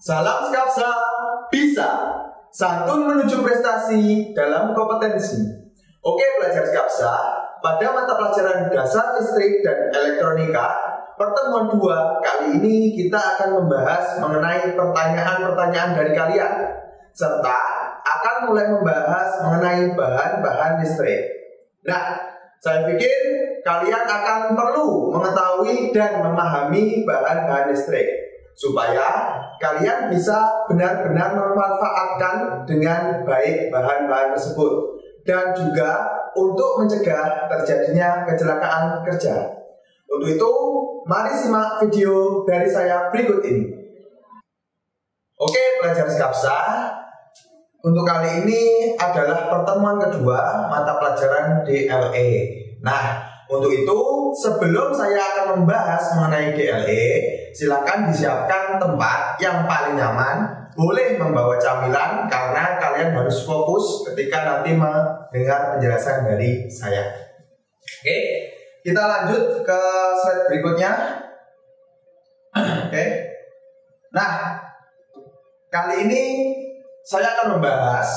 Salam Skapsa, bisa santun menuju prestasi dalam kompetensi. Oke pelajar Skapsa, pada mata pelajaran dasar listrik dan elektronika pertemuan 2 kali ini kita akan membahas mengenai pertanyaan-pertanyaan dari kalian, serta akan mulai membahas mengenai bahan-bahan listrik. Nah, saya pikir kalian akan perlu mengetahui dan memahami bahan-bahan listrik supaya kalian bisa benar-benar memanfaatkan dengan baik bahan-bahan tersebut dan juga untuk mencegah terjadinya kecelakaan kerja. Untuk itu, mari simak video dari saya berikut ini. Oke, pelajar Skapsa, untuk kali ini adalah pertemuan kedua mata pelajaran DLE. Nah, untuk itu sebelum saya akan membahas mengenai DLE, silakan disiapkan tempat yang paling nyaman. Boleh membawa camilan karena kalian harus fokus ketika nanti mendengar penjelasan dari saya. Oke, kita lanjut ke slide berikutnya. Oke. Nah, kali ini saya akan membahas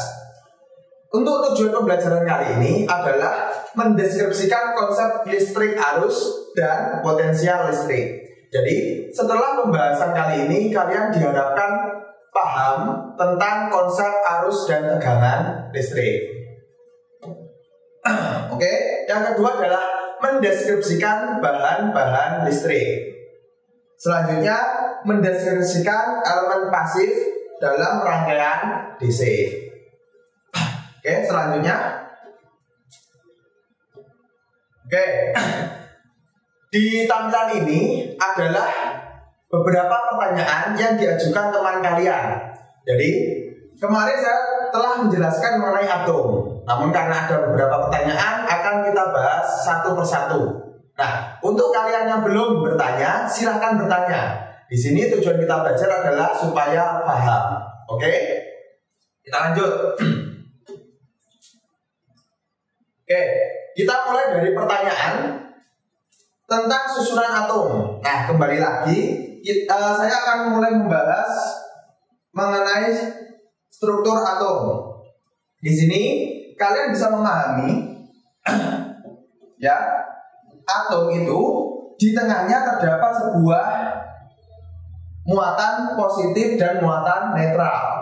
untuk tujuan pembelajaran kali ini adalah mendeskripsikan konsep listrik arus dan potensial listrik. Jadi, setelah pembahasan kali ini kalian diharapkan paham tentang konsep arus dan tegangan listrik. Oke, yang kedua adalah mendeskripsikan bahan-bahan listrik. Selanjutnya, mendeskripsikan elemen pasif dalam rangkaian DC. Oke, selanjutnya. Oke. Di tampilan ini adalah beberapa pertanyaan yang diajukan teman kalian. Jadi, kemarin saya telah menjelaskan mengenai atom. Namun karena ada beberapa pertanyaan akan kita bahas satu persatu. Nah, untuk kalian yang belum bertanya, silahkan bertanya. Di sini tujuan kita belajar adalah supaya paham. Oke? Kita lanjut. Oke, kita mulai dari pertanyaan tentang susunan atom. Nah, kembali lagi, saya akan mulai membahas mengenai struktur atom. Di sini kalian bisa memahami, ya, atom itu di tengahnya terdapat sebuah muatan positif dan muatan netral.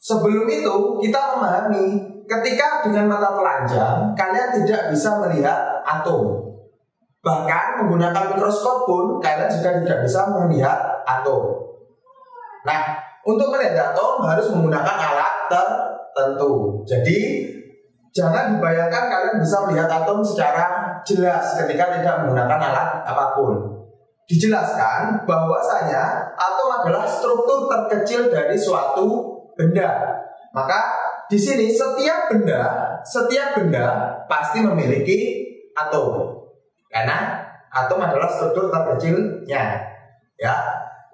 Sebelum itu kita memahami ketika dengan mata telanjang kalian tidak bisa melihat atom. Bahkan menggunakan mikroskop pun kalian juga tidak bisa melihat atom. Nah, untuk melihat atom harus menggunakan alat tertentu. Jadi jangan dibayangkan kalian bisa melihat atom secara jelas ketika tidak menggunakan alat apapun. Dijelaskan bahwasanya atom adalah struktur terkecil dari suatu benda. Maka di sini setiap benda pasti memiliki atom. Karena atom adalah struktur terkecilnya. Ya.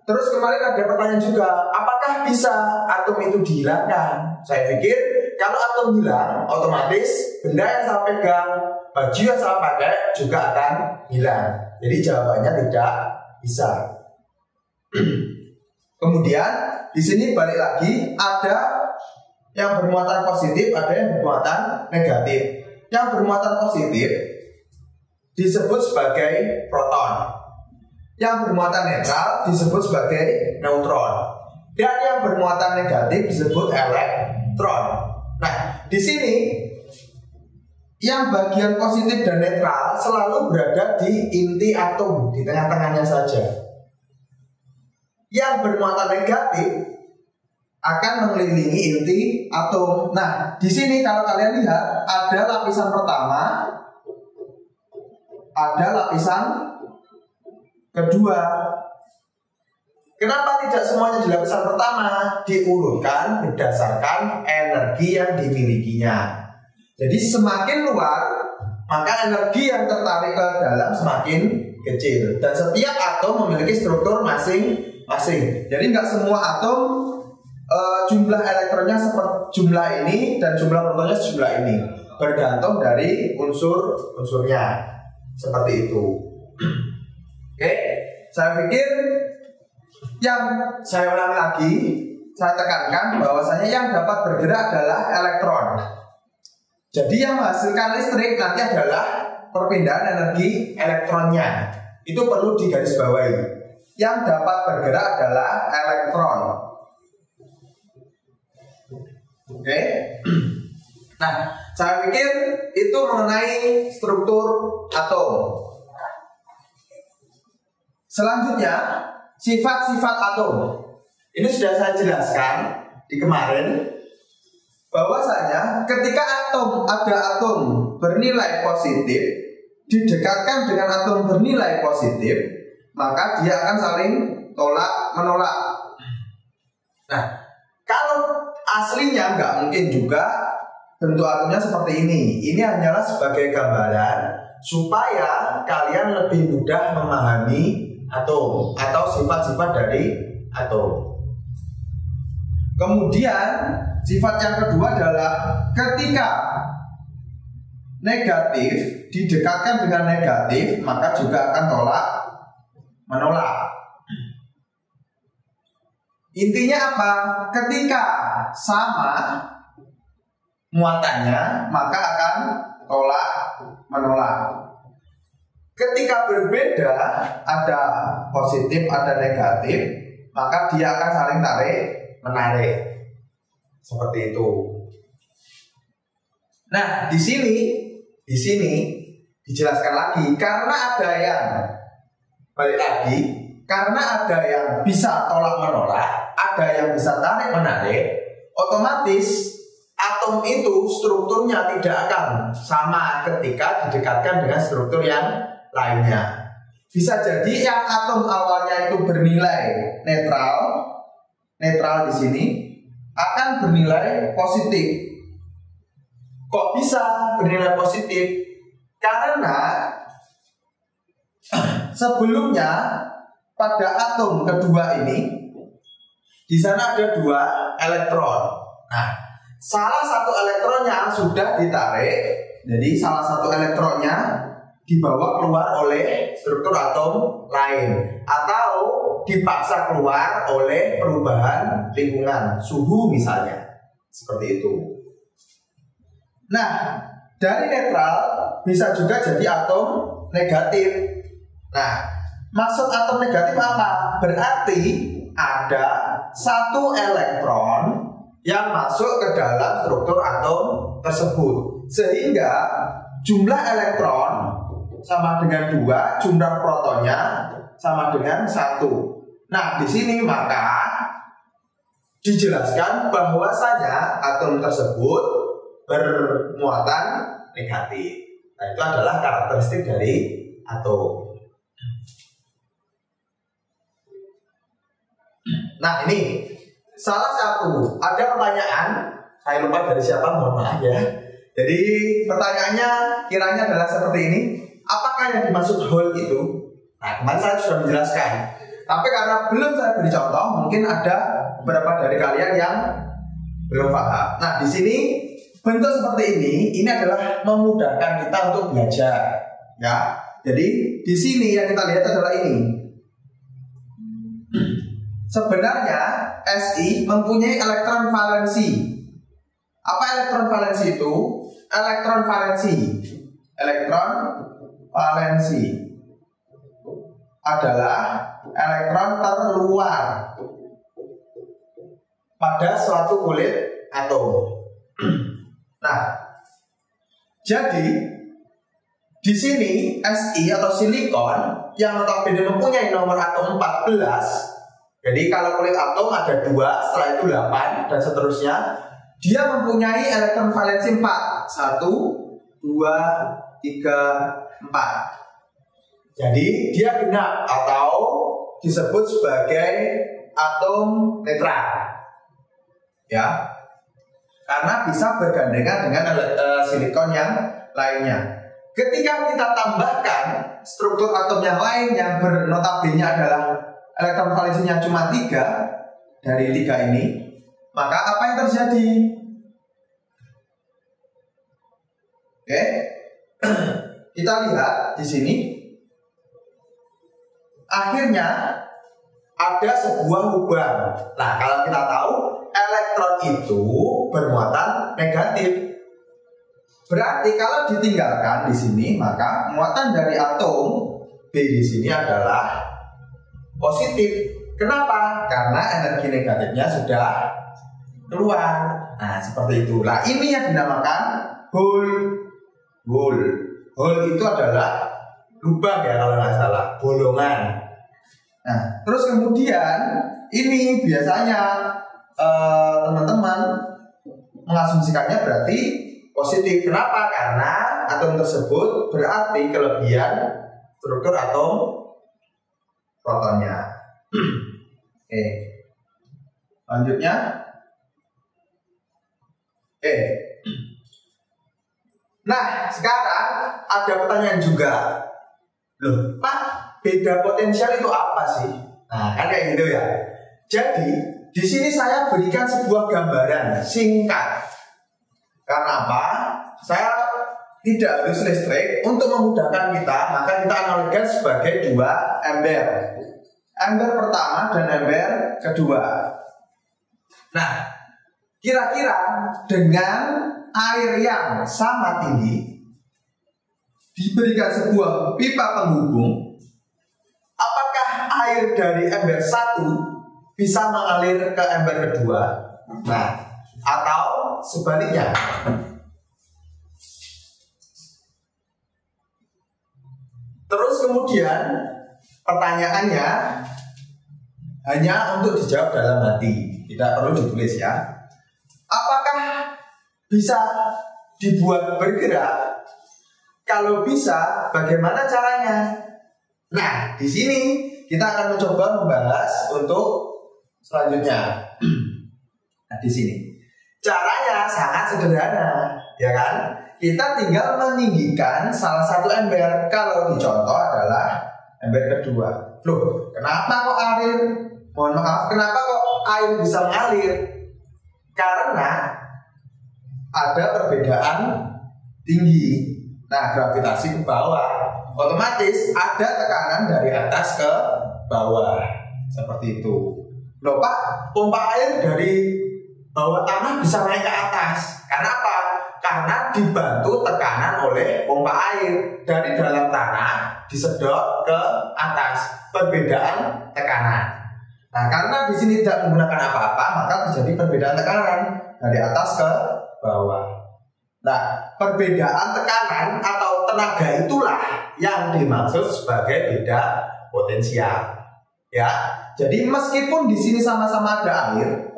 Terus kemarin ada pertanyaan juga, apakah bisa atom itu dihilangkan? Saya pikir kalau atom hilang, otomatis benda yang saya pegang, baju yang saya pakai juga akan hilang. Jadi jawabannya tidak bisa. Kemudian di sini balik lagi ada yang bermuatan positif, ada yang bermuatan negatif. Yang bermuatan positif disebut sebagai proton. Yang bermuatan netral disebut sebagai neutron. Dan yang bermuatan negatif disebut elektron. Nah, di sini yang bagian positif dan netral selalu berada di inti atom, di tengah-tengahnya saja. Yang bermuatan negatif akan mengelilingi inti atom. Nah, di sini kalau kalian lihat ada lapisan pertama, ada lapisan kedua. Kenapa tidak semuanya di lapisan pertama? Diurutkan berdasarkan energi yang dimilikinya. Jadi semakin luar, maka energi yang tertarik ke dalam semakin kecil. Dan setiap atom memiliki struktur masing-masing. Jadi nggak semua atom jumlah elektronnya seperti jumlah ini dan jumlah protonnya jumlah ini. Bergantung dari unsur-unsurnya. Seperti itu. Oke. saya pikir yang saya ulangi lagi, saya tekankan bahwasanya yang dapat bergerak adalah elektron. Jadi yang menghasilkan listrik nanti adalah perpindahan energi elektronnya. Itu perlu digarisbawahi. Yang dapat bergerak adalah elektron. Oke. Nah, saya pikir itu mengenai struktur atom. Selanjutnya, sifat-sifat atom. Ini sudah saya jelaskan di kemarin, bahwasanya ketika ada atom bernilai positif didekatkan dengan atom bernilai positif, maka dia akan saling tolak menolak. Nah, kalau aslinya nggak mungkin juga bentuk atomnya seperti ini. Ini hanyalah sebagai gambaran supaya kalian lebih mudah memahami atom atau sifat-sifat dari atom. Kemudian sifat yang kedua adalah ketika negatif didekatkan dengan negatif, maka juga akan tolak menolak. Intinya apa? Ketika sama muatannya, maka akan tolak menolak. Ketika berbeda, ada positif, ada negatif, maka dia akan saling tarik menarik. Seperti itu. Nah, di sini dijelaskan lagi, karena ada yang balik lagi, karena ada yang bisa tolak menolak, ada yang bisa tarik menarik, otomatis atom itu strukturnya tidak akan sama ketika didekatkan dengan struktur yang lainnya. Bisa jadi yang atom awalnya itu bernilai netral di sini akan bernilai positif. Kok bisa bernilai positif? Karena sebelumnya pada atom kedua ini di sana ada 2 elektron. Nah, salah satu elektronnya sudah ditarik, jadi salah satu elektronnya dibawa keluar oleh struktur atom lain atau dipaksa keluar oleh perubahan lingkungan, suhu misalnya. Seperti itu. Nah, dari netral bisa juga jadi atom negatif. Nah, maksud atom negatif apa? Berarti ada satu elektron yang masuk ke dalam struktur atom tersebut, sehingga jumlah elektron sama dengan 2, jumlah protonnya sama dengan 1. Nah, di sini maka dijelaskan bahwasanya atom tersebut bermuatan negatif. Nah, itu adalah karakteristik dari atom. Nah, ini salah satu, ada pertanyaan, saya lupa dari siapa, mohon maaf ya. Jadi pertanyaannya kiranya adalah seperti ini, apakah yang dimaksud Hall itu? Nah, kemarin saya sudah menjelaskan, tapi karena belum saya beri contoh, mungkin ada beberapa dari kalian yang belum paham. Nah, di sini bentuk seperti ini adalah memudahkan kita untuk belajar, ya. Jadi di sini yang kita lihat adalah ini. Sebenarnya Si mempunyai elektron valensi. Apa elektron valensi itu? Elektron valensi adalah elektron terluar pada suatu kulit atom. Nah, jadi di sini Si atau silikon yang notabene mempunyai nomor atom 14. Jadi kalau kulit atom ada 2, setelah itu 8 dan seterusnya. Dia mempunyai elektron valensi 4. 1, 2, 3, 4. Jadi dia genap atau disebut sebagai atom netral. Ya. Karena bisa bergandengan dengan silikon yang lainnya. Ketika kita tambahkan struktur atom yang lain yang notabene adalah elektron valensinya cuma 3 dari 3 ini, maka apa yang terjadi? Oke, kita lihat di sini akhirnya ada sebuah lubang. Nah, kalau kita tahu elektron itu bermuatan negatif. Berarti kalau ditinggalkan di sini, maka muatan dari atom B di sini adalah positif. Kenapa? Karena energi negatifnya sudah keluar. Nah, seperti itu. Nah, ini yang dinamakan hole. Hole itu adalah lubang ya kalau nggak salah, bolongan. Nah, terus kemudian ini biasanya teman-teman mengasumsikannya berarti positif. Kenapa? Karena atom tersebut berarti kelebihan struktur atom protonnya. Oke. Lanjutnya. Nah, sekarang ada pertanyaan juga. Loh, Pak, beda potensial itu apa sih? Nah, kan kayak gitu ya. Jadi, di sini saya berikan sebuah gambaran singkat. Karena apa? Saya tidak harus listrik. Untuk memudahkan kita, maka kita analogikan sebagai dua ember. Ember pertama dan ember kedua. Nah, kira-kira dengan air yang sama tinggi diberikan sebuah pipa penghubung, apakah air dari ember satu bisa mengalir ke ember kedua? Nah, atau sebaliknya. Terus kemudian pertanyaannya hanya untuk dijawab dalam hati, tidak perlu ditulis ya. Apakah bisa dibuat bergerak? Kalau bisa, bagaimana caranya? Nah, di sini kita akan mencoba membahas untuk selanjutnya. Nah, di sini caranya sangat sederhana, ya kan? Kita tinggal meninggikan salah satu ember. Kalau dicontoh adalah ember kedua. Loh, kenapa kok air? Mohon maaf, kenapa kok air bisa mengalir? Karena ada perbedaan tinggi. Nah, gravitasi ke bawah, otomatis ada tekanan dari atas ke bawah. Seperti itu. Loh Pak, pompa air dari bawah tanah bisa naik ke atas. Karena apa? Karena dibantu tekanan oleh pompa air. Dari dalam tanah disedot ke atas. Perbedaan tekanan. Nah, karena di sini tidak menggunakan apa-apa, maka terjadi perbedaan tekanan dari atas ke bawah. Nah, perbedaan tekanan atau tenaga itulah yang dimaksud sebagai beda potensial. Ya, jadi meskipun di sini sama-sama ada air,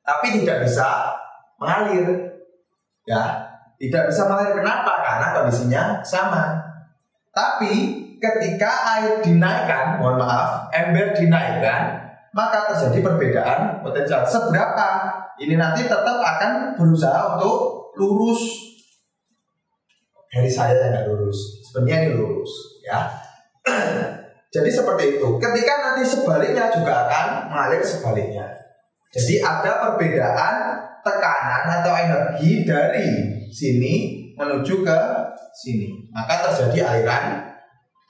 tapi tidak bisa mengalir. Ya, tidak bisa mengalir. Kenapa? Karena kondisinya sama. Tapi ketika air dinaikkan, mohon maaf, ember dinaikkan, maka terjadi perbedaan potensial. Seberapa? Ini nanti tetap akan berusaha untuk lurus. Dari saya yang nggak lurus, sebenarnya ini lurus, ya. Jadi seperti itu. Ketika nanti sebaliknya juga akan mengalir sebaliknya. Jadi ada perbedaan tekanan atau energi dari sini menuju ke sini. Maka terjadi aliran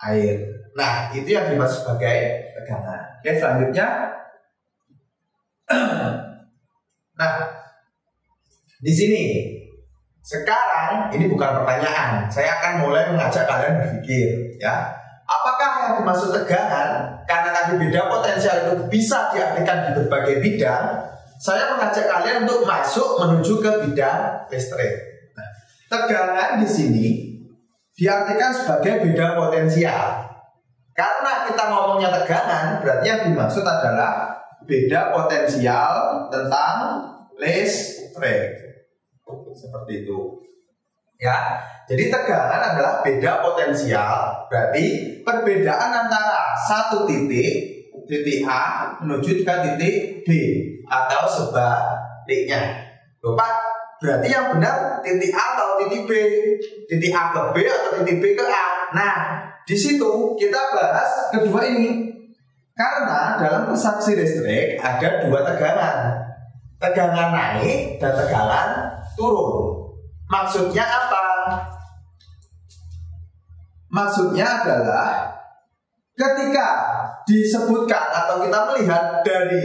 air. Nah, itu yang dimaksud sebagai tegangan. Oke, selanjutnya. Nah, di sini sekarang ini bukan pertanyaan. Saya akan mulai mengajak kalian berpikir, ya. Apakah yang dimaksud tegangan? Karena tadi beda potensial itu bisa diartikan di berbagai bidang. Saya mengajak kalian untuk masuk menuju ke bidang listrik. Nah, tegangan di sini diartikan sebagai beda potensial. Karena kita ngomongnya tegangan, berarti yang dimaksud adalah beda potensial tentang listrik. Seperti itu. Ya. Jadi tegangan adalah beda potensial. Berarti perbedaan antara satu titik A menuju ke titik B atau sebaliknya. Loh Pak, berarti yang benar titik A atau titik B? Titik A ke B atau titik B ke A? Nah, di situ kita bahas kedua ini. Karena dalam transaksi listrik ada dua tegangan. Tegangan naik dan tegangan turun. Maksudnya apa? Maksudnya adalah ketika disebutkan atau kita melihat dari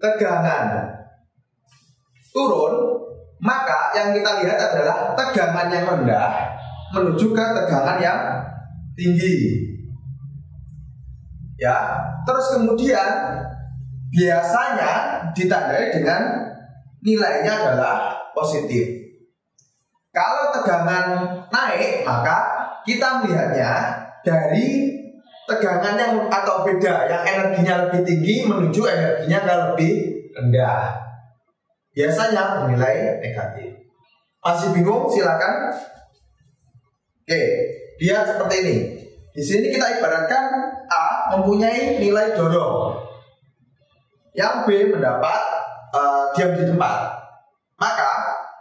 tegangan turun, maka yang kita lihat adalah tegangan yang rendah menuju ke tegangan yang tinggi. Ya, terus kemudian biasanya ditandai dengan nilainya adalah positif. Kalau tegangan naik, maka kita melihatnya dari tegangan yang atau beda yang energinya lebih tinggi menuju energinya ke lebih rendah. Biasanya bernilai negatif. Masih bingung? Silakan. Oke, lihat seperti ini. Di sini kita ibaratkan A mempunyai nilai dorong, yang B mendapat diam di tempat. Maka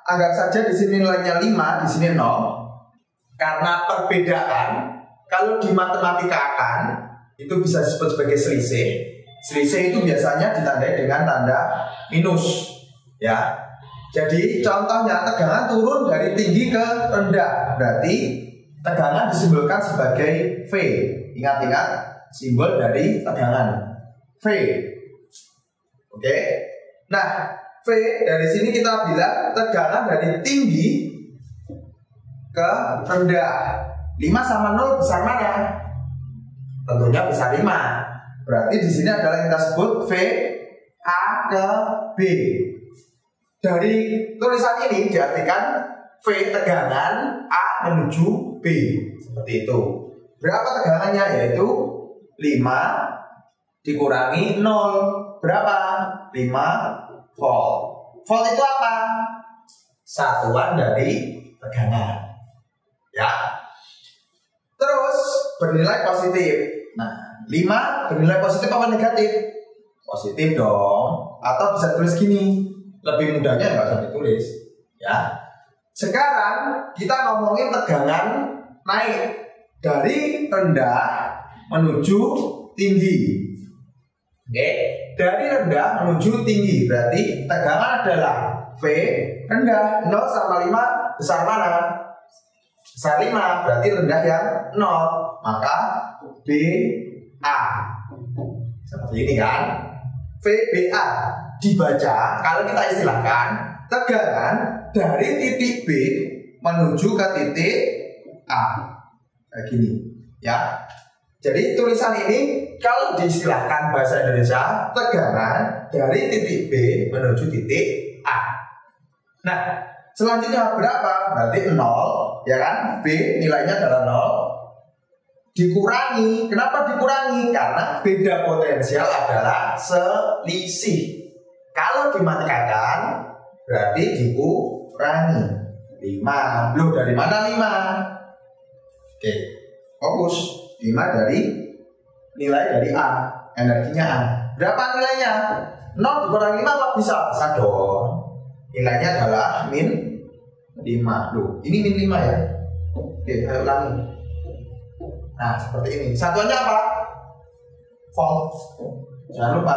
anggap saja di sini nilainya 5, di sini 0. Karena perbedaan, kalau di matematika akan itu bisa disebut sebagai selisih. Selisih itu biasanya ditandai dengan tanda minus, ya. Jadi contohnya tegangan turun dari tinggi ke rendah, berarti tegangan disimbolkan sebagai V. Ingat-ingat simbol dari tegangan V. Oke. Nah, V dari sini kita bilang tegangan dari tinggi ke rendah. 5 sama 0 besar mana? Tentunya besar 5. Berarti di sini adalah yang kita sebut V A ke B. Dari tulisan ini diartikan V tegangan A menuju B, seperti itu. Berapa tegangannya? Yaitu 5 dikurangi 0. Berapa? 5 volt. Volt itu apa? Satuan dari tegangan. Ya. Terus bernilai positif. Nah, 5 bernilai positif apa negatif? Positif dong. Atau bisa tulis gini. Lebih mudahnya nggak usah ditulis. Ya. Sekarang kita ngomongin tegangan naik dari rendah menuju tinggi. Oke, dari rendah menuju tinggi berarti tegangan adalah V rendah 0 sama 5 besar mana? Besar 5, berarti rendah yang 0. Maka BA. Seperti ini kan? VBA dibaca kalau kita istilahkan tegangan dari titik B menuju ke titik A. Kayak gini, ya. Jadi tulisan ini kalau diistilahkan bahasa Indonesia tegangan dari titik B menuju titik A. Nah, selanjutnya berapa? Berarti 0, ya kan? B nilainya adalah 0. Dikurangi. Kenapa dikurangi? Karena beda potensial adalah selisih. Kalau dimatematikkan berarti dikurangi 5. Loh, dari mana 5? Oke, fokus. 5 dari nilai dari A, energinya A. Berapa nilainya? 0 dikurangi 5 apa bisa? Bisa dong. Nilainya adalah min 5. Loh, ini min 5 ya. Oke, ayo ulangi. Nah, seperti ini. Satuannya apa? Volt. Jangan lupa,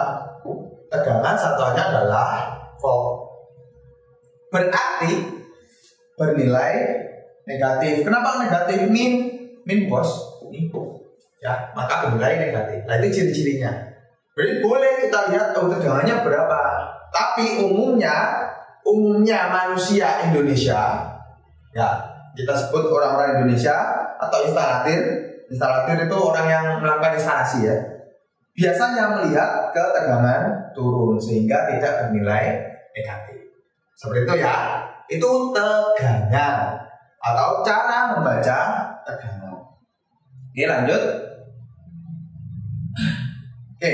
tegangan satuannya adalah volt. Berarti bernilai negatif. Kenapa negatif? Min bos. Ini ya, maka bernilai negatif. Nah, itu ciri-cirinya. Berarti boleh kita lihat tegangannya berapa. Tapi umumnya manusia Indonesia, ya kita sebut orang-orang Indonesia atau instalatir. Instalatir itu orang yang melakukan instalasi ya. Biasanya melihat ke tegangan turun sehingga tidak bernilai negatif. Seperti itu ya. Itu tegangan atau cara membaca tegangan. Oke, lanjut. Oke.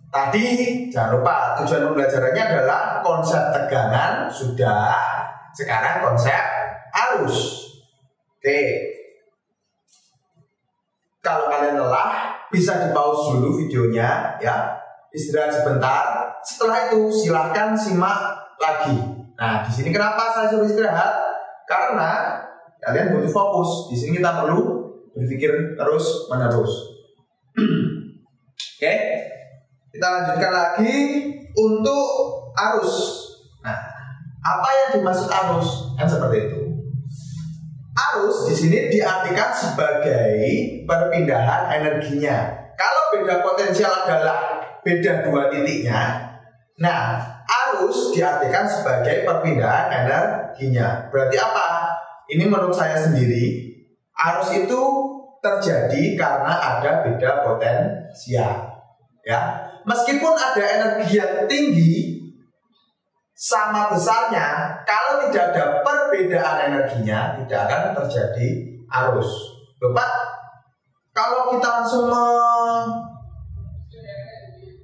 Tadi jangan lupa tujuan pembelajarannya adalah konsep tegangan sudah. Sekarang konsep arus. Oke. Kalau kalian lelah, bisa di-pause dulu videonya ya. Istirahat sebentar. Setelah itu silahkan simak lagi. Nah, di sini kenapa saya suruh istirahat? Karena kalian butuh fokus. Di sini kita perlu berpikir terus-menerus. Oke. Kita lanjutkan lagi untuk arus. Nah, apa yang dimaksud arus? Kan seperti itu. Arus di sini diartikan sebagai perpindahan energinya. Kalau beda potensial adalah beda dua titiknya, nah arus diartikan sebagai perpindahan energinya. Berarti apa? Ini menurut saya sendiri, arus itu terjadi karena ada beda potensial. Ya, meskipun ada energi yang tinggi sama besarnya, kalau tidak ada perbedaan energinya, tidak akan terjadi arus. Bapak, kalau kita langsung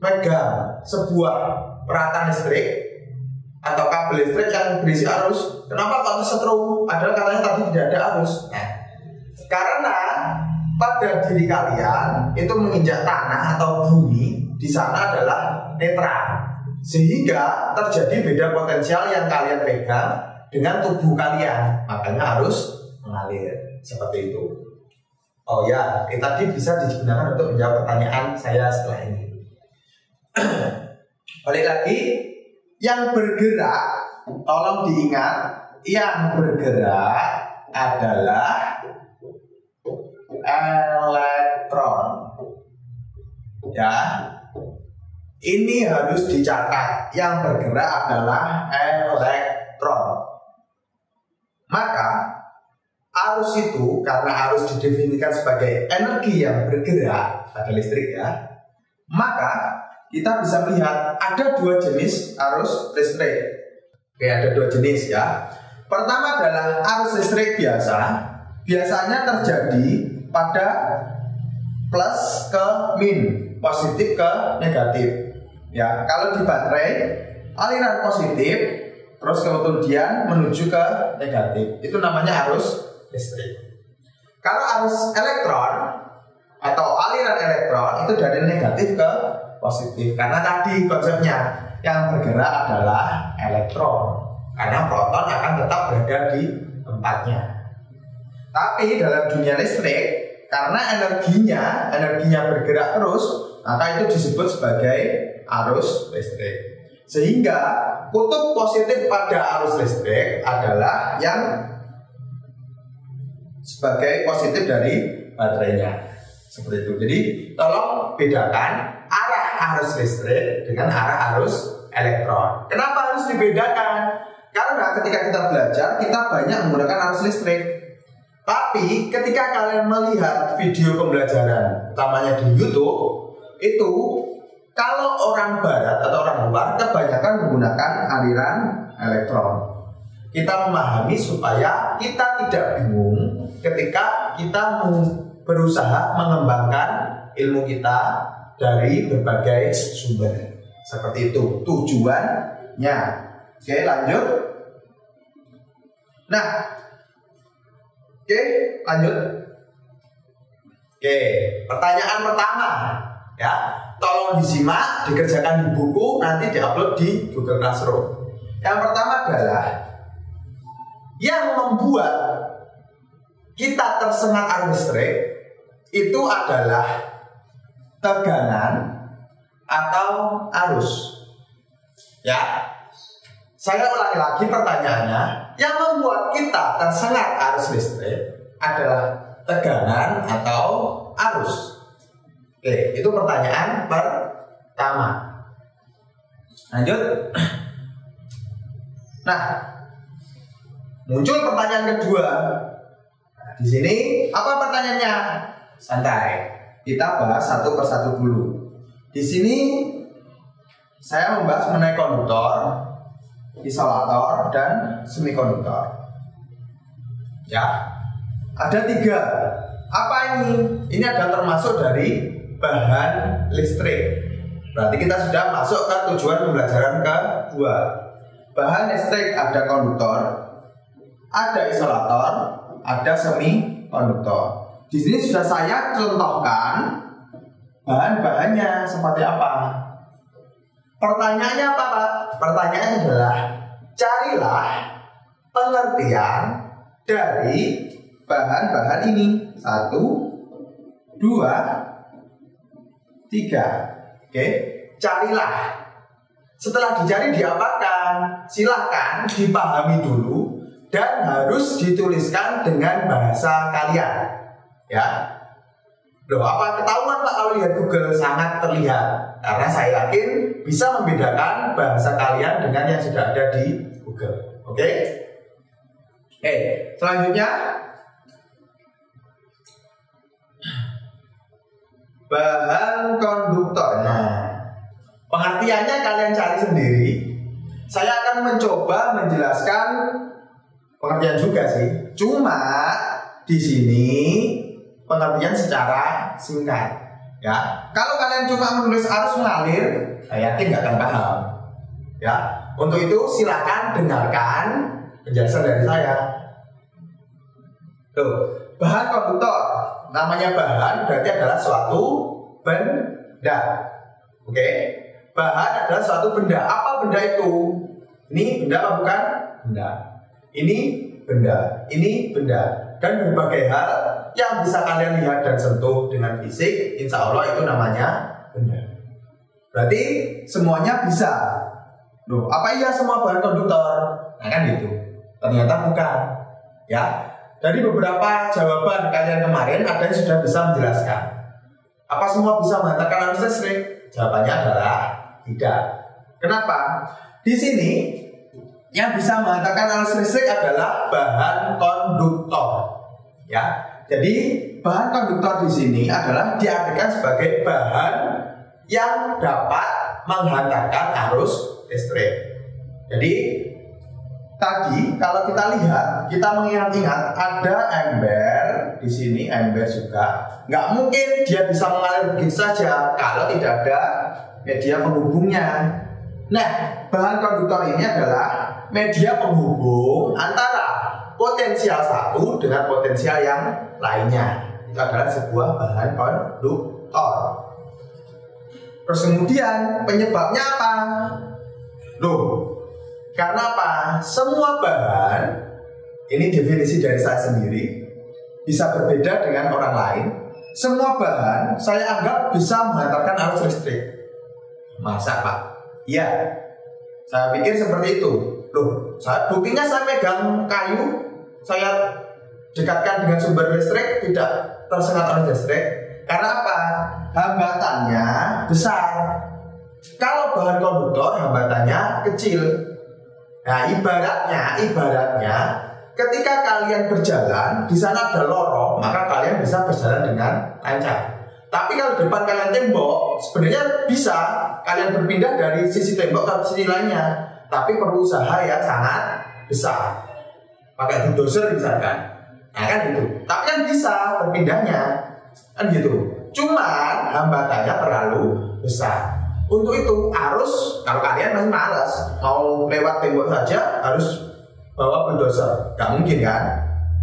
memegang sebuah peralatan listrik atau kabel listrik yang berisi arus, kenapa kok setrum? Padahal katanya tadi tidak ada arus. Nah, karena pada diri kalian itu menginjak tanah atau bumi, di sana adalah netral, sehingga terjadi beda potensial yang kalian pegang dengan tubuh kalian, makanya harus mengalir seperti itu. Oh ya, tadi bisa digunakan untuk menjawab pertanyaan saya setelah ini. Balik lagi, yang bergerak, tolong diingat, yang bergerak adalah elektron. Ya, ini harus dicatat. Yang bergerak adalah elektron. Maka arus itu, karena arus didefinisikan sebagai energi yang bergerak pada listrik ya, maka kita bisa melihat ada dua jenis arus listrik. Oke, ada dua jenis ya. Pertama adalah arus listrik biasa. Biasanya terjadi pada plus ke min, positif ke negatif. Ya, kalau di baterai aliran positif terus kemudian menuju ke negatif. Itu namanya arus listrik. Kalau arus elektron atau aliran elektron itu dari negatif ke positif, karena tadi konsepnya yang bergerak adalah elektron, karena proton akan tetap berada di tempatnya. Tapi dalam dunia listrik, karena energinya bergerak terus, maka itu disebut sebagai arus listrik. Sehingga kutub positif pada arus listrik adalah yang sebagai positif dari baterainya. Seperti itu. Jadi tolong bedakan arah arus listrik dengan arah arus elektron. Kenapa harus dibedakan? Karena ketika kita belajar, kita banyak menggunakan arus listrik. Tapi ketika kalian melihat video pembelajaran, utamanya di YouTube, itu kalau orang barat atau orang luar kebanyakan menggunakan aliran elektron. Kita memahami supaya kita tidak bingung ketika kita berusaha mengembangkan ilmu kita dari berbagai sumber. Seperti itu tujuannya. Oke, lanjut. Nah, oke, lanjut. Oke, pertanyaan pertama ya, tolong disimak, dikerjakan di buku, nanti diupload di Google Classroom. Yang pertama adalah yang membuat kita tersengat arus listrik itu adalah tegangan atau arus. Ya, saya ulangi lagi pertanyaannya. Yang membuat kita tersengat arus listrik adalah tegangan atau arus. Oke, itu pertanyaan pertama. Lanjut. Nah, muncul pertanyaan kedua. Di sini apa pertanyaannya? Santai. Kita bahas satu persatu dulu. Di sini saya membahas mengenai konduktor, isolator, dan semikonduktor. Ya, ada 3. Apa ini? Ini adalah termasuk dari bahan listrik. Berarti kita sudah masuk ke tujuan pembelajaran kedua. Bahan listrik ada konduktor, ada isolator, ada semikonduktor. Di sini sudah saya contohkan bahan-bahannya seperti apa. Pertanyaannya apa, Pak? Pertanyaannya adalah carilah pengertian dari bahan-bahan ini. 1, 2, 3. Oke, carilah. Setelah dicari diapakan? Silahkan dipahami dulu dan harus dituliskan dengan bahasa kalian. Ya. Loh, apa ketahuan Pak kalau lihat Google? Sangat terlihat. Karena saya yakin bisa membedakan bahasa kalian dengan yang sudah ada di Google. Oke? Selanjutnya bahan konduktor. Pengertiannya kalian cari sendiri. Saya akan mencoba menjelaskan pengertian juga sih. Cuma di sini pengertian secara singkat. Ya, kalau kalian cuma menulis arus mengalir, saya yakin nggak akan paham. Ya, untuk itu silakan dengarkan penjelasan dari saya. Tuh, bahan konduktor. Namanya bahan berarti adalah suatu benda. Oke? Bahan adalah suatu benda. Apa benda itu? Ini benda apa bukan? Benda. Ini benda. Ini benda. Dan berbagai hal yang bisa kalian lihat dan sentuh dengan fisik, insya Allah itu namanya benda. Berarti semuanya bisa. Loh, apa iya semua bahan konduktor? Nah kan gitu. Ternyata bukan. Ya. Dari beberapa jawaban kalian kemarin ada yang sudah bisa menjelaskan. Apa semua bisa menghantarkan arus listrik? Jawabannya adalah tidak. Kenapa? Di sini yang bisa menghantarkan arus listrik adalah bahan konduktor. Ya. Jadi bahan konduktor di sini adalah diartikan sebagai bahan yang dapat menghantarkan arus listrik. Jadi tadi kalau kita lihat, kita mengingat-ingat ada ember di sini, ember juga. Nggak mungkin dia bisa mengalir begitu saja kalau tidak ada media penghubungnya. Nah, bahan konduktor ini adalah media penghubung antara potensial satu dengan potensial yang lainnya. Itu adalah sebuah bahan konduktor. Terus kemudian penyebabnya apa? Loh, karena apa? Semua bahan, ini definisi dari saya sendiri, bisa berbeda dengan orang lain. Semua bahan saya anggap bisa menghantarkan arus listrik. Masa Pak? Iya. Saya pikir seperti itu. Loh, buktinya saya pegang kayu, saya dekatkan dengan sumber listrik, tidak tersengat arus listrik. Karena apa? Hambatannya besar. Kalau bahan konduktor hambatannya kecil. Nah, ibaratnya ketika kalian berjalan di sana ada lorong, maka kalian bisa berjalan dengan lancar. Tapi kalau depan kalian tembok, sebenarnya bisa kalian berpindah dari sisi tembok ke sisi lainnya, tapi perlu usaha yang sangat besar. Pakai bulldozer misalkan. Nah, kan gitu. Tapi kan bisa berpindahnya. Kan gitu. Cuman hambatannya terlalu besar. Untuk itu arus, kalau kalian masih malas mau lewat tembok saja harus bawa bulldozer, nggak mungkin kan?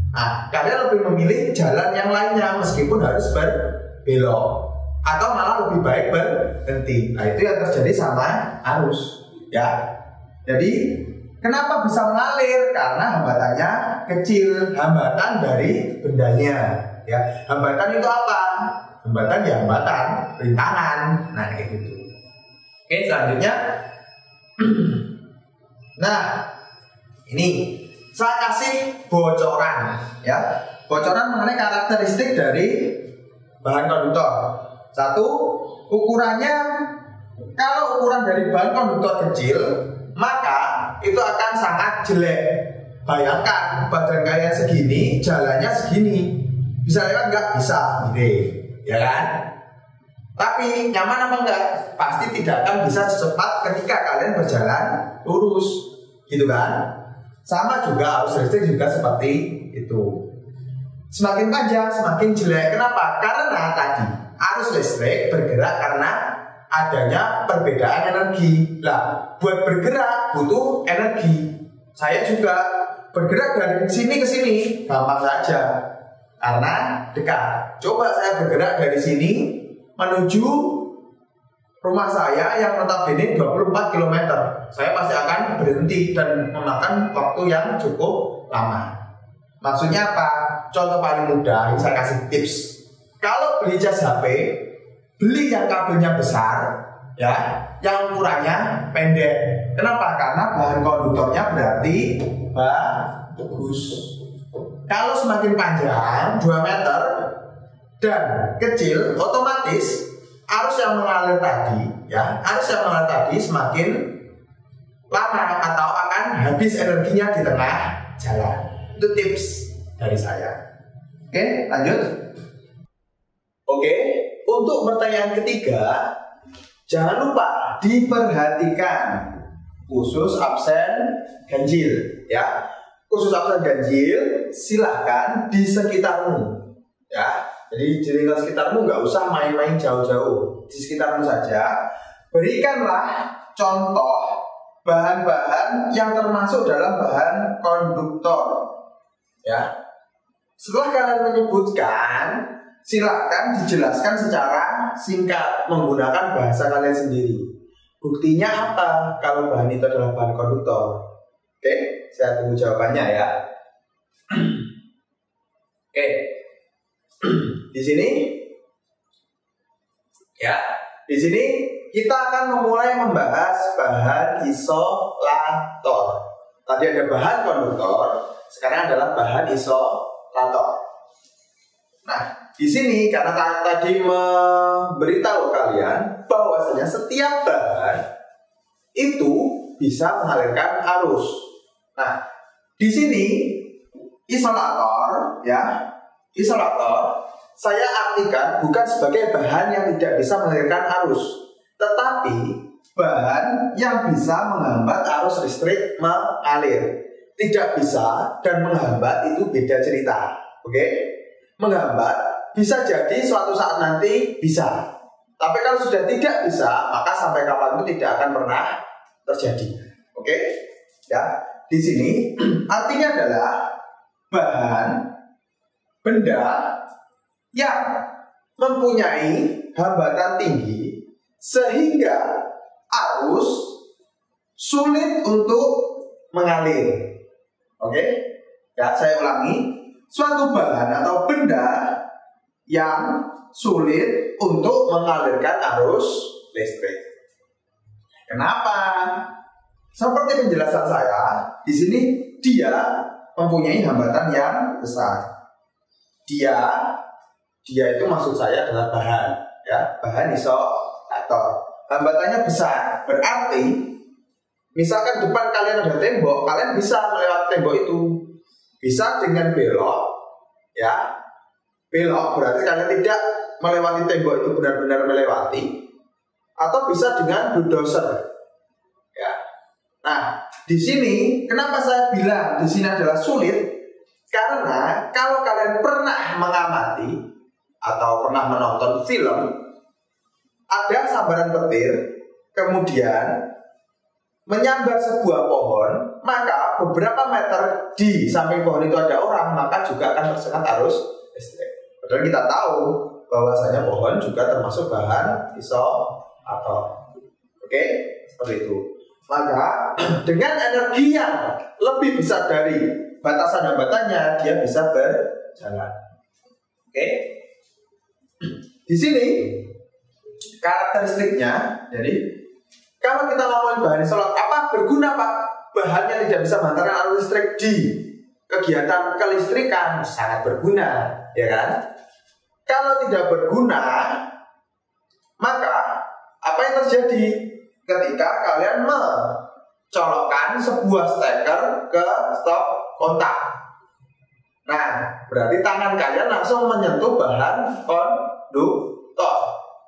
Nah, kalian lebih memilih jalan yang lainnya meskipun harus berbelok atau malah lebih baik berhenti. Nah, itu yang terjadi sama arus, ya. Jadi kenapa bisa mengalir? Karena hambatannya kecil, hambatan dari bendanya, ya. Hambatan itu apa? Hambatan ya hambatan rintangan, nah kayak gitu. Oke, selanjutnya. Nah, ini saya kasih bocoran, ya. Bocoran mengenai karakteristik dari bahan konduktor. Satu, ukurannya, kalau ukuran dari bahan konduktor kecil, maka itu akan sangat jelek. Bayangkan badan kalian segini, jalannya segini, bisa lewat nggak? Bisa, gitu, ya kan? Tapi nyaman apa enggak? Pasti tidak akan bisa secepat ketika kalian berjalan lurus, gitu kan? Sama juga arus listrik juga seperti itu. Semakin panjang, semakin jelek. Kenapa? Karena tadi arus listrik bergerak karena adanya perbedaan energi. Lah, buat bergerak butuh energi. Saya juga bergerak dari sini ke sini, gampang saja. Karena dekat. Coba saya bergerak dari sini menuju rumah saya yang notabene 24 km. Saya pasti akan berhenti dan memakan waktu yang cukup lama. Maksudnya apa? Contoh paling mudah, ini saya kasih tips. Kalau beli cas HP, beli yang kabelnya besar, ya, yang ukurannya pendek. Kenapa? Karena bahan konduktornya berarti bagus. Kalau semakin panjang 2 meter dan kecil, otomatis arus yang mengalir tadi semakin lama atau akan habis energinya di tengah jalan. Itu tips dari saya. Oke, lanjut. Oke, untuk pertanyaan ketiga, jangan lupa diperhatikan khusus absen ganjil ya. Khusus absen ganjil silahkan di sekitarmu ya. Jadi di lingkungan sekitarmu nggak usah main-main jauh-jauh, di sekitarmu saja. Berikanlah contoh bahan-bahan yang termasuk dalam bahan konduktor ya. Setelah kalian menyebutkan, silakan dijelaskan secara singkat menggunakan bahasa kalian sendiri. Buktinya apa kalau bahan itu adalah bahan konduktor? Oke, saya tunggu jawabannya ya. Oke, di sini ya, di sini kita akan memulai membahas bahan isolator. Tadi ada bahan konduktor, sekarang adalah bahan isolator. Nah, di sini karena tadi memberitahu kalian bahwasanya setiap bahan itu bisa mengalirkan arus. Nah, di sini isolator ya, isolator saya artikan bukan sebagai bahan yang tidak bisa mengalirkan arus, tetapi bahan yang bisa menghambat arus listrik mengalir. Tidak bisa dan menghambat itu beda cerita. Oke? Menghambat bisa jadi suatu saat nanti bisa. Tapi kalau sudah tidak bisa, maka sampai kapanpun tidak akan pernah terjadi. Oke? Ya. Di sini artinya adalah bahan benda yang mempunyai hambatan tinggi sehingga arus sulit untuk mengalir. Oke? Ya, saya ulangi. Suatu bahan atau benda yang sulit untuk mengalirkan arus listrik. Kenapa? Seperti penjelasan saya, di sini dia mempunyai hambatan yang besar. Dia itu maksud saya adalah bahan, ya, bahan isolator. Hambatannya besar, berarti misalkan depan kalian ada tembok, kalian bisa melewati tembok itu. Bisa dengan belok, ya. Belok berarti kalian tidak melewati tembok itu benar-benar melewati. Atau bisa dengan bulldozer. Ya. Nah, di sini kenapa saya bilang di sini adalah sulit? Karena kalau kalian pernah mengamati atau pernah menonton film, ada sambaran petir, kemudian menyambar sebuah pohon, maka beberapa meter di samping pohon itu ada orang, maka juga akan tersengat arus listrik. Padahal kita tahu bahwasanya pohon juga termasuk bahan isolator. Oke, seperti itu. Maka dengan energi yang lebih besar dari batasan hambatannya, dia bisa berjalan. Oke. Di sini karakteristiknya, jadi kalau kita ngomongin bahan isolator, apa berguna Pak? Bahannya tidak bisa menghantarkan arus listrik di kegiatan kelistrikan, sangat berguna, ya kan? Kalau tidak berguna, maka apa yang terjadi ketika kalian mencolokkan sebuah steker ke stop kontak? Nah, berarti tangan kalian langsung menyentuh bahan konduktor.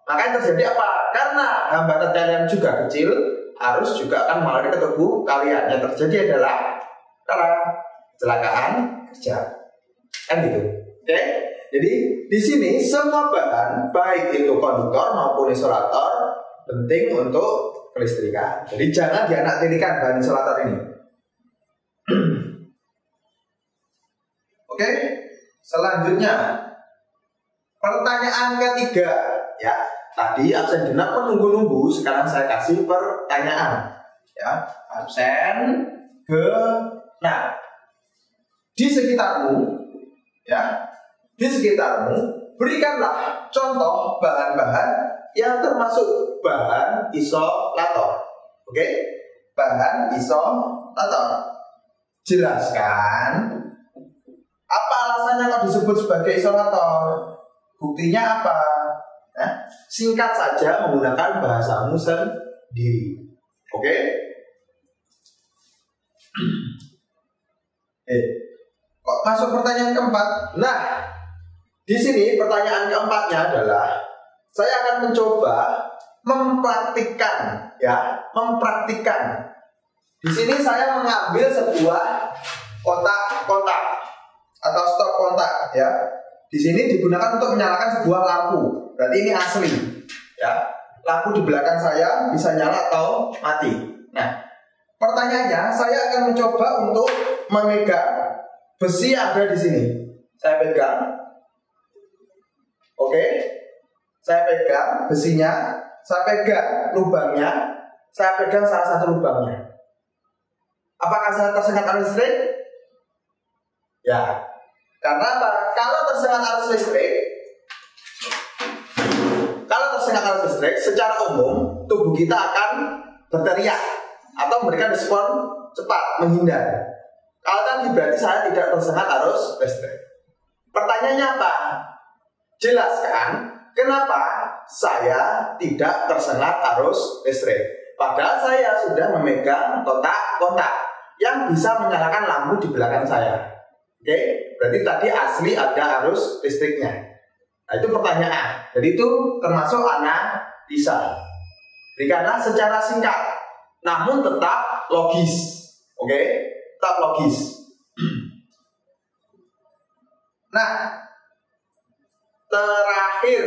Maka yang terjadi apa? Karena hambatan kalian juga kecil, arus juga akan mengalir ke tubuh kalian. Yang terjadi adalah kecelakaan kerja. Kan gitu. Oke? Jadi di sini semua bahan, baik itu konduktor maupun isolator, penting untuk kelistrikan. Jadi jangan dianaktirikan bahan isolator ini. Oke? Selanjutnya, pertanyaan ketiga, ya. Tadi absen genap menunggu-nunggu, sekarang saya kasih pertanyaan. Ya, absen genap. Di sekitarmu, ya, di sekitarmu, berikanlah contoh bahan-bahan yang termasuk bahan isolator. Oke? Bahan isolator. Jelaskan apa alasannya kok disebut sebagai isolator. Buktinya apa? Nah, singkat saja menggunakan bahasamu sendiri. Oke? Kok masuk pertanyaan keempat? Nah, di sini pertanyaan keempatnya adalah saya akan mencoba mempraktikkan, ya, mempraktikkan. Di sini saya mengambil sebuah kotak atau stop kontak, ya. Di sini digunakan untuk menyalakan sebuah lampu. Berarti ini asli, ya. Lampu di belakang saya bisa nyala atau mati. Nah, pertanyaannya saya akan mencoba untuk memegang besi yang ada di sini. Saya pegang, oke. Saya pegang besinya, saya pegang lubangnya, saya pegang salah satu lubangnya. Apakah saya tersengat arus listrik? Ya, karena apa? Kalau tersengat arus listrik, secara umum tubuh kita akan berteriak atau memberikan respon cepat, menghindar. Kalau tadi berarti saya tidak tersengat arus listrik. Pertanyaannya apa? Jelaskan kenapa saya tidak tersengat arus listrik. Padahal saya sudah memegang kotak yang bisa menyalakan lampu di belakang saya. Oke, berarti tadi asli ada arus listriknya. Nah, itu pertanyaan. Jadi itu termasuk analisa. Berikanlah secara singkat, namun tetap logis. Oke, tetap logis. Nah, terakhir,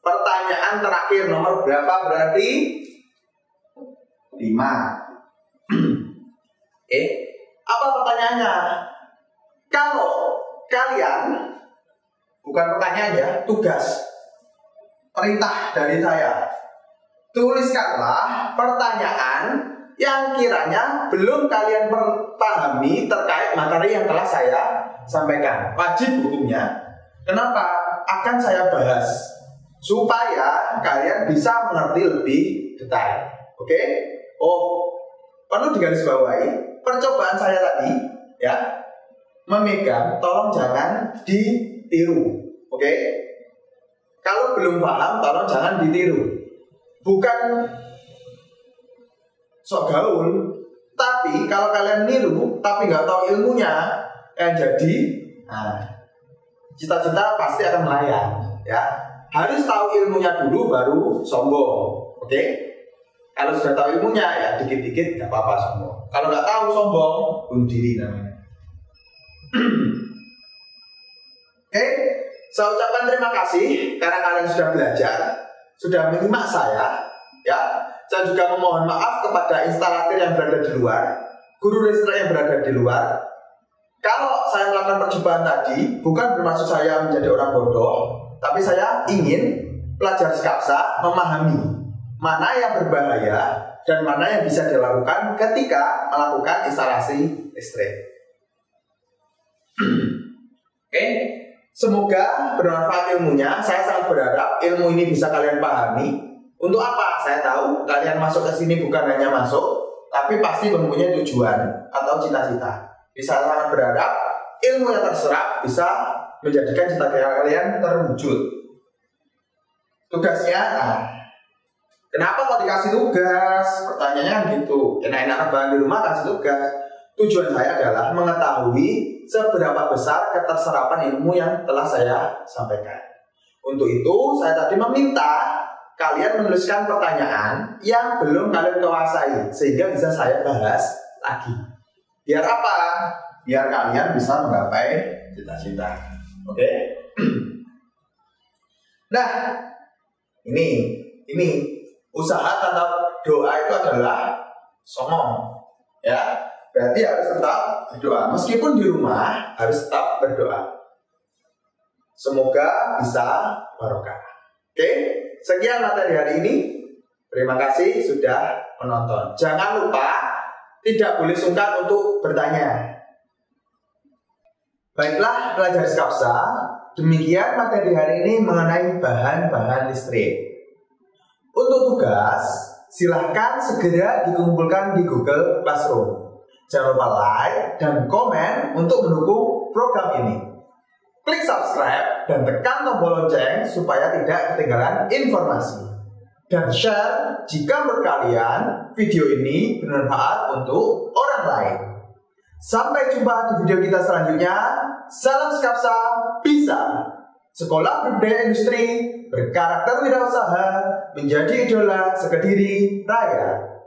pertanyaan terakhir nomor berapa berarti? 5. Apa pertanyaannya? Kalau kalian, bukan pertanyaan ya, tugas, perintah dari saya, tuliskanlah pertanyaan yang kiranya belum kalian pahami terkait materi yang telah saya sampaikan. Wajib hukumnya. Kenapa? Akan saya bahas supaya kalian bisa mengerti lebih detail. Oke? Oh, perlu digarisbawahi, percobaan saya tadi, ya, memegang, tolong jangan ditiru. Oke? Kalau belum paham, tolong jangan ditiru. Bukan sok gaul, tapi kalau kalian niru tapi nggak tahu ilmunya, yang jadi, cita-cita pasti akan melayang, ya. Harus tahu ilmunya dulu baru sombong. Oke? Kalau sudah tahu ilmunya, ya dikit-dikit nggak apa-apa sombong. Kalau nggak tahu sombong, bunuh diri namanya. Oke, saya ucapkan terima kasih karena kalian sudah belajar, sudah menyimak saya. Ya, saya juga memohon maaf kepada instalator yang berada di luar, guru listrik yang berada di luar. Kalau saya melakukan percobaan tadi, bukan bermaksud saya menjadi orang bodoh, tapi saya ingin pelajar Skapsa memahami mana yang berbahaya dan mana yang bisa dilakukan ketika melakukan instalasi listrik. Oke, semoga bermanfaat ilmunya. Saya sangat berharap ilmu ini bisa kalian pahami. Untuk apa? Saya tahu kalian masuk ke sini bukan hanya masuk, tapi pasti mempunyai tujuan atau cita-cita. Bisa sangat berharap ilmu yang terserap bisa menjadikan cita-cita kalian terwujud. Tugasnya, kenapa kok dikasih tugas? Pertanyaannya gitu. Enak-enak rebahan di rumah kasih tugas. Tujuan saya adalah mengetahui seberapa besar keterserapan ilmu yang telah saya sampaikan. Untuk itu, saya tadi meminta kalian menuliskan pertanyaan yang belum kalian kuasai sehingga bisa saya bahas lagi. Biar apa? Biar kalian bisa menggapai cita-cita. Oke? Nah, ini usaha tanpa doa itu adalah songong, ya. Berarti harus tetap berdoa. Meskipun di rumah harus tetap berdoa. Semoga bisa barokah. Oke, sekian materi hari ini. Terima kasih sudah menonton. Jangan lupa tidak boleh sungkan untuk bertanya. Baiklah pelajar Skapsa, demikian materi hari ini mengenai bahan-bahan listrik. Untuk tugas, silahkan segera dikumpulkan di Google Classroom. Jangan lupa like dan komen untuk mendukung program ini. Klik subscribe dan tekan tombol lonceng supaya tidak ketinggalan informasi. Dan share jika menurut kalian video ini bermanfaat untuk orang lain. Sampai jumpa di video kita selanjutnya. Salam Skapsa bisa. Sekolah Berbudaya Industri berkarakter wirausaha menjadi idola sekediri raya.